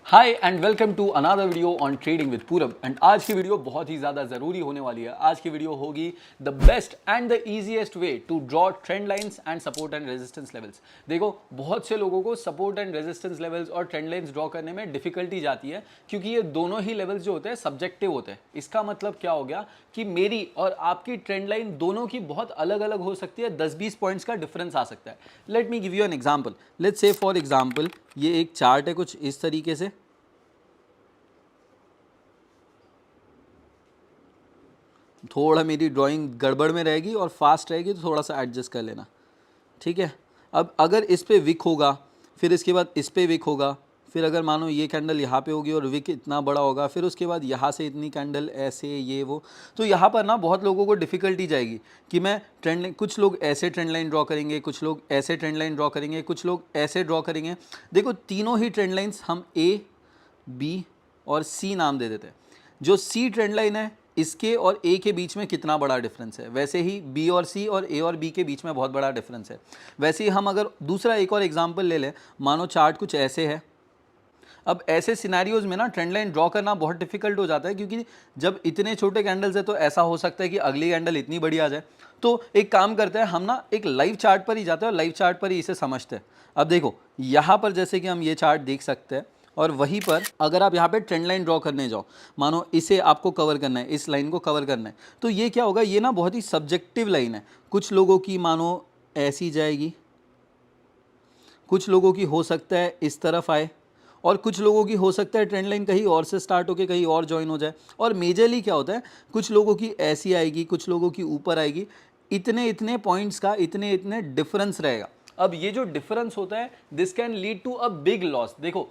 Hi and welcome to another video on trading with Purab. And आज की video बहुत ही ज़्यादा ज़रूरी होने वाली है। आज की वीडियो होगी the best and the easiest way to draw trend lines and support and resistance levels. देखो, बहुत से लोगों को सपोर्ट एंड रेजिस्टेंस लेवल्स और ट्रेंड लाइंस ड्रॉ करने में डिफिकल्टी जाती है, क्योंकि ये दोनों ही लेवल्स जो होते हैं सब्जेक्टिव होते हैं। इसका मतलब क्या हो गया कि मेरी और आपकी ट्रेंड लाइन दोनों की बहुत अलग अलग हो सकती है। 10-20 पॉइंट्स का डिफरेंस आ सकता है। Let me give you an example. Let's say for example ये एक चार्ट है कुछ इस तरीके से। थोड़ा मेरी ड्राइंग गड़बड़ में रहेगी और फास्ट रहेगी तो थोड़ा सा एडजस्ट कर लेना, ठीक है। अब अगर इस पे विक होगा, फिर इसके बाद इस पे विक होगा, फिर अगर मानो ये कैंडल यहाँ पे होगी और विक इतना बड़ा होगा, फिर उसके बाद यहाँ से इतनी कैंडल ऐसे ये वो, तो यहाँ पर ना बहुत लोगों को डिफिकल्टी जाएगी कि मैं ट्रेंड लाइन, कुछ लोग ऐसे ट्रेंड लाइन ड्रॉ करेंगे, कुछ लोग ऐसे ट्रेंड लाइन ड्रॉ करेंगे, कुछ लोग ऐसे ड्रॉ करेंगे। देखो, तीनों ही ट्रेंड लाइन्स हम ए, बी और सी नाम दे देते हैं। जो सी ट्रेंड लाइन है, इसके और ए के बीच में कितना बड़ा डिफरेंस है, वैसे ही बी और सी और ए और बी के बीच में बहुत बड़ा डिफरेंस है। वैसे ही हम अगर दूसरा एक और एग्जांपल ले लें, मानो चार्ट कुछ ऐसे है। अब ऐसे सिनेरियोज में ना ट्रेंड लाइन ड्रॉ करना बहुत डिफिकल्ट हो जाता है, क्योंकि जब इतने छोटे कैंडल्स है तो ऐसा हो सकता है कि अगली कैंडल इतनी बड़ी आ जाए। तो एक काम करते हैं, हम ना एक लाइव चार्ट पर ही जाते हैं और लाइव चार्ट पर ही इसे समझते हैं। अब देखो, यहाँ पर जैसे कि हम ये चार्ट देख सकते हैं, और वहीं पर अगर आप यहाँ पे ट्रेंड लाइन ड्रॉ करने जाओ, मानो इसे आपको कवर करना है, इस लाइन को कवर करना है, तो ये क्या होगा, ये ना बहुत ही सब्जेक्टिव लाइन है। कुछ लोगों की मानो ऐसी जाएगी, कुछ लोगों की हो सकता है इस तरफ आए, और कुछ लोगों की हो सकता है ट्रेंड लाइन कहीं और से स्टार्ट होकर कहीं और ज्वाइन हो जाए। और मेजरली क्या होता है, कुछ लोगों की ऐसी आएगी, कुछ लोगों की ऊपर आएगी। इतने इतने पॉइंट्स का इतने इतने डिफरेंस रहेगा। अब ये जो डिफरेंस होता है, this can lead to a big loss. देखो,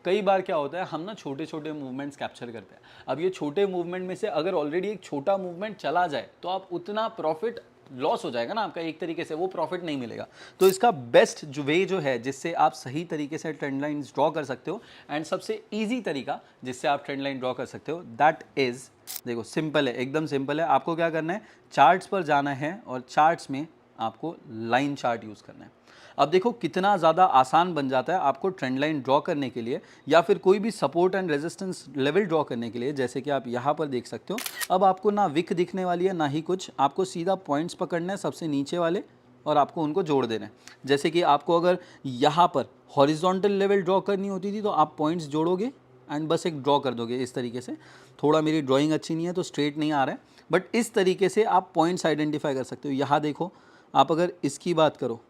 कई बार क्या होता है, हम ना छोटे छोटे मूवमेंट्स कैप्चर करते हैं। अब ये छोटे मूवमेंट में से अगर ऑलरेडी एक छोटा मूवमेंट चला जाए तो आप उतना प्रॉफिट लॉस हो जाएगा ना आपका, एक तरीके से वो प्रॉफिट नहीं मिलेगा। तो इसका बेस्ट जो वे जो है जिससे आप सही तरीके से ट्रेंड लाइन ड्रॉ कर सकते हो, एंड सबसे इजी तरीका जिससे आप ट्रेंड लाइन ड्रॉ कर सकते हो, दैट इज, देखो सिंपल है, एकदम सिंपल है। आपको क्या करना है, चार्ट्स पर जाना है और चार्ट्स में आपको लाइन चार्ट यूज करना है। अब देखो कितना ज़्यादा आसान बन जाता है आपको ट्रेंड लाइन ड्रॉ करने के लिए, या फिर कोई भी support and resistance level draw करने के लिए। जैसे कि आप यहाँ पर देख सकते हो, अब आपको ना विक दिखने वाली है ना ही कुछ, आपको सीधा पॉइंट्स पकड़ना है सबसे नीचे वाले और आपको उनको जोड़ देना है। जैसे कि आपको अगर यहाँ पर हॉरिजॉन्टल लेवल ड्रॉ करनी होती थी तो आप पॉइंट्स जोड़ोगे एंड बस एक ड्रॉ कर दोगे इस तरीके से। थोड़ा मेरी ड्राइंग अच्छी नहीं है तो स्ट्रेट नहीं आ रहा है, बट इस तरीके से आप पॉइंट्स आइडेंटिफाई कर सकते हो। यहाँ देखो, आप अगर इसकी बात करो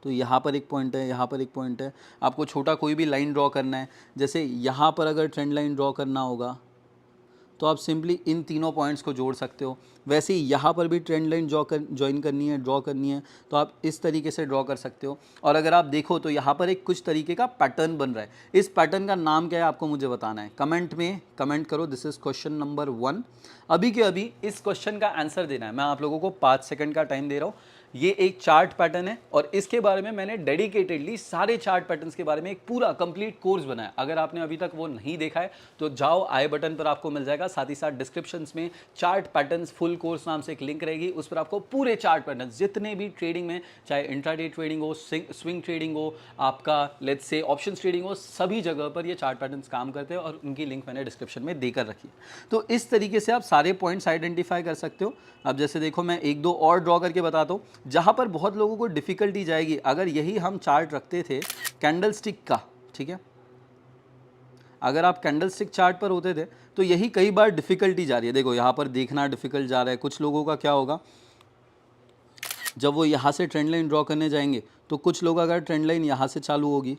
तो यहाँ पर एक पॉइंट है, यहाँ पर एक पॉइंट है। आपको छोटा कोई भी लाइन ड्रॉ करना है, जैसे यहाँ पर अगर ट्रेंड लाइन ड्रॉ करना होगा तो आप सिंपली इन तीनों पॉइंट्स को जोड़ सकते हो। वैसे ही यहाँ पर भी ट्रेंड लाइन ज्वाइन करनी है, ड्रॉ करनी है, तो आप इस तरीके से ड्रॉ कर सकते हो। और अगर आप देखो तो यहाँ पर एक कुछ तरीके का पैटर्न बन रहा है। इस पैटर्न का नाम क्या है आपको मुझे बताना है, कमेंट में कमेंट करो। This is question number 1। अभी के अभी इस क्वेश्चन का आंसर देना है। मैं आप लोगों को 5 सेकंड का टाइम दे रहा हूँ। ये एक चार्ट पैटर्न है और इसके बारे में मैंने डेडिकेटेडली सारे चार्ट पैटर्न्स के बारे में एक पूरा कंप्लीट कोर्स बनाया। अगर आपने अभी तक वो नहीं देखा है तो जाओ, आई बटन पर आपको मिल जाएगा। साथ ही साथ डिस्क्रिप्शंस में चार्ट पैटर्न्स फुल कोर्स नाम से एक लिंक रहेगी, उस पर आपको पूरे चार्ट पैटर्न्स जितने भी ट्रेडिंग में, चाहे इंट्राडे ट्रेडिंग हो, स्विंग ट्रेडिंग हो, आपका लेट्स से ऑप्शंस ट्रेडिंग हो, सभी जगह पर ये चार्ट पैटर्न्स काम करते हैं और उनकी लिंक मैंने डिस्क्रिप्शन में देकर रखी है। तो इस तरीके से आप सारे पॉइंट्स आइडेंटिफाई कर सकते हो। अब जैसे देखो, मैं एक दो और ड्रॉ करके बताता हूँ जहाँ पर बहुत लोगों को डिफिकल्टी जाएगी। अगर यही हम चार्ट रखते थे कैंडल स्टिक का, ठीक है, अगर आप कैंडल स्टिक चार्ट पर होते थे तो यही कई बार डिफिकल्टी जा रही है। देखो यहाँ पर देखना डिफिकल्ट जा रहा है। कुछ लोगों का क्या होगा, जब वो यहाँ से ट्रेंड लाइन ड्रॉ करने जाएंगे तो कुछ लोग अगर ट्रेंड लाइन यहाँ से चालू होगी,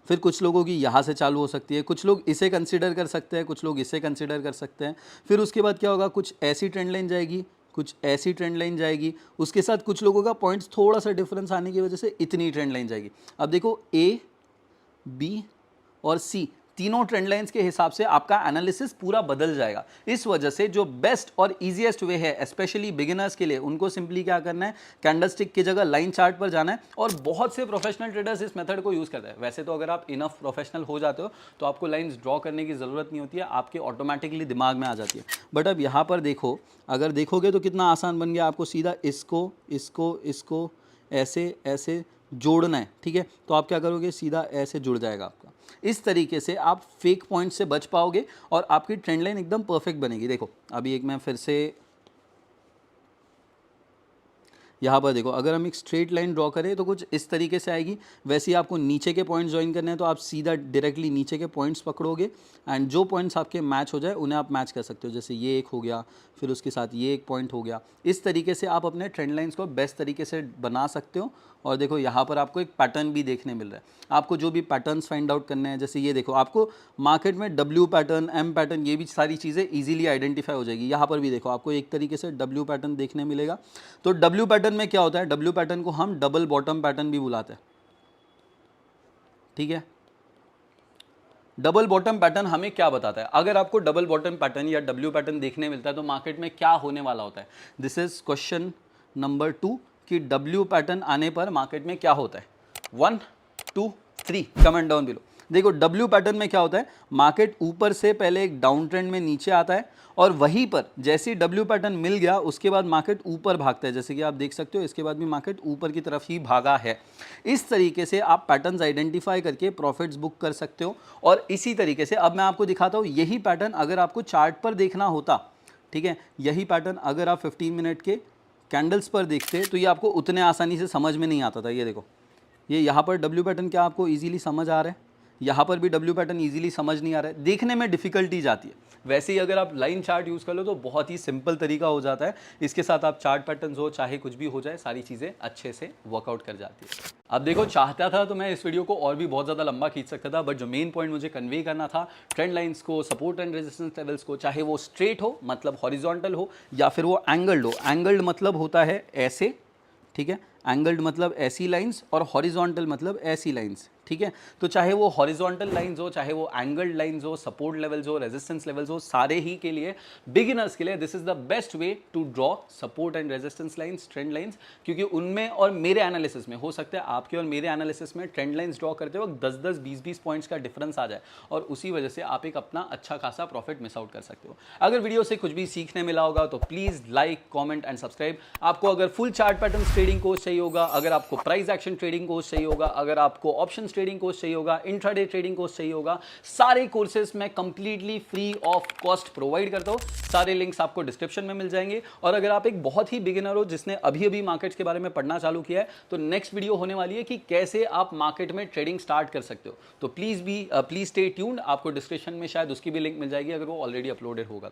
फिर कुछ लोगों की यहाँ से चालू हो सकती है, कुछ लोग इसे कंसीडर कर सकते हैं, कुछ लोग इसे कंसीडर कर सकते हैं। फिर उसके बाद क्या होगा, कुछ ऐसी ट्रेंड लाइन जाएगी, कुछ ऐसी ट्रेंड लाइन जाएगी, उसके साथ कुछ लोगों का पॉइंट्स थोड़ा सा डिफरेंस आने की वजह से इतनी ट्रेंड लाइन जाएगी। अब देखो, ए, बी और सी तीनों ट्रेंड लाइंस के हिसाब से आपका एनालिसिस पूरा बदल जाएगा। इस वजह से जो बेस्ट और इजीएस्ट वे है स्पेशली बिगिनर्स के लिए, उनको सिंपली क्या करना है, कैंडलस्टिक की जगह लाइन चार्ट पर जाना है। और बहुत से प्रोफेशनल ट्रेडर्स इस मेथड को यूज़ करते हैं। वैसे तो अगर आप इनफ प्रोफेशनल हो जाते हो तो आपको लाइंस ड्रॉ करने की ज़रूरत नहीं होती है, आपके ऑटोमेटिकली दिमाग में आ जाती है। बट अब यहाँ पर देखो, अगर देखोगे तो कितना आसान बन गया। आपको सीधा इसको इसको इसको ऐसे ऐसे जोड़ना है, ठीक है। तो आप क्या करोगे, सीधा ऐसे जुड़ जाएगा आपका। इस तरीके से आप फेक पॉइंट से बच पाओगे और आपकी ट्रेंड लाइन एकदम परफेक्ट बनेगी। देखो अभी एक मैं फिर से यहाँ पर देखो, अगर हम एक स्ट्रेट लाइन ड्रॉ करें तो कुछ इस तरीके से आएगी। वैसे ही आपको नीचे के पॉइंट्स ज्वाइन करने हैं तो आप सीधा डायरेक्टली नीचे के पॉइंट्स पकड़ोगे एंड जो पॉइंट्स आपके मैच हो जाए उन्हें आप मैच कर सकते हो। जैसे ये एक हो गया, फिर उसके साथ ये एक पॉइंट हो गया। इस तरीके से आप अपने ट्रेंड लाइन्स को बेस्ट तरीके से बना सकते हो। और देखो यहाँ पर आपको एक पैटर्न भी देखने मिल रहा है। आपको जो भी पैटर्न्स फाइंड आउट करने हैं, जैसे ये देखो, आपको मार्केट में W पैटर्न, M पैटर्न, ये भी सारी चीज़ें इजीली आइडेंटिफाई हो जाएगी। यहाँ पर भी देखो आपको एक तरीके से W पैटर्न देखने मिलेगा। तो W पैटर्न में क्या होता है, W पैटर्न को हम डबल बॉटम पैटर्न भी बुलाते हैं, ठीक है। डबल बॉटम पैटर्न हमें क्या बताता है, अगर आपको डबल बॉटम पैटर्न या W पैटर्न देखने मिलता है तो मार्केट में क्या होने वाला होता है। दिस इज क्वेश्चन नंबर 2 कि W पैटर्न आने पर मार्केट में क्या होता है। 1 2 3 कमेंट डाउन बिलो। देखो W पैटर्न में क्या होता है, मार्केट ऊपर से पहले एक डाउन ट्रेंड में नीचे आता है और वहीं पर जैसे ही W पैटर्न मिल गया उसके बाद मार्केट ऊपर भागता है। जैसे कि आप देख सकते हो इसके बाद भी मार्केट ऊपर की तरफ ही भागा है। इस तरीके से आप पैटर्न्स आइडेंटिफाई करके प्रॉफिट्स बुक कर सकते हो। और इसी तरीके से अब मैं आपको दिखाता हूँ, यही पैटर्न अगर आपको चार्ट पर देखना होता, ठीक है, यही पैटर्न अगर आप 15 मिनट के कैंडल्स पर देखते तो ये आपको उतने आसानी से समझ में नहीं आता था। ये देखो, ये यहाँ पर W पैटर्न क्या आपको इजीली समझ आ रहा है, यहाँ पर भी W पैटर्न इजीली समझ नहीं आ रहा है, देखने में डिफिकल्टी जाती है। वैसे ही अगर आप लाइन चार्ट यूज़ कर लो तो बहुत ही सिंपल तरीका हो जाता है। इसके साथ आप चार्ट पैटर्न्स हो चाहे कुछ भी हो जाए, सारी चीज़ें अच्छे से वर्कआउट कर जाती है। अब देखो, चाहता था तो मैं इस वीडियो को और भी बहुत ज़्यादा लंबा खींच सकता था, बट जो मेन पॉइंट मुझे कन्वे करना था, ट्रेंड लाइंस को, सपोर्ट एंड रेजिस्टेंस लेवल्स को, चाहे वो स्ट्रेट हो मतलब हॉरिजॉन्टल हो या फिर वो एंगल्ड हो। एंगल्ड मतलब होता है ऐसे, ठीक है, एंगल्ड मतलब ऐसी लाइंस और हॉरिजॉन्टल मतलब ऐसी लाइंस, ठीक है। तो चाहे वो हॉरिजॉन्टल लाइंस हो, चाहे वो एंगल्ड लाइंस हो, सपोर्ट लेवल्स हो, रेजिस्टेंस लेवल्स हो, सारे ही के लिए, बिगिनर्स के लिए this is the best way to draw support and resistance lines, trend lines. क्योंकि उनमें और मेरे एनालिसिस में हो सकता है आपके और मेरे एनालिसिस में ट्रेंड लाइंस ड्रॉ करते वक्त 10-10, 20-20 पॉइंट्स का डिफरेंस आ जाए और उसी वजह से आप एक अपना अच्छा खासा प्रॉफिट मिस आउट कर सकते हो। अगर वीडियो से कुछ भी सीखने मिला होगा तो please like, comment and subscribe. आपको अगर full chart pattern trading course चाहिए होगा, अगर आपको प्राइस एक्शन ट्रेडिंग कोर्स चाहिए होगा, अगर आपको ऑप्शन ट्रेडिंग कोर्स चाहिए होगा, इंट्राडे ट्रेडिंग कोर्स चाहिए होगा, सारे कोर्सेज मैं completely free of cost provide करता हूं। सारे लिंक्स आपको डिस्क्रिप्शन में मिल जाएंगे। और अगर आप एक बहुत ही बिगिनर हो जिसने अभी अभी मार्केट्स के बारे में पढ़ना चालू किया है, तो नेक्स्ट वीडियो होने वाली है कि कैसे आप मार्केट में ट्रेडिंग स्टार्ट कर सकते हो। तो प्लीज स्टे ट्यून्ड, आपको डिस्क्रिप्शन में शायद उसकी भी लिंक मिल जाएगी अगर वो ऑलरेडी अपलोडेड होगा।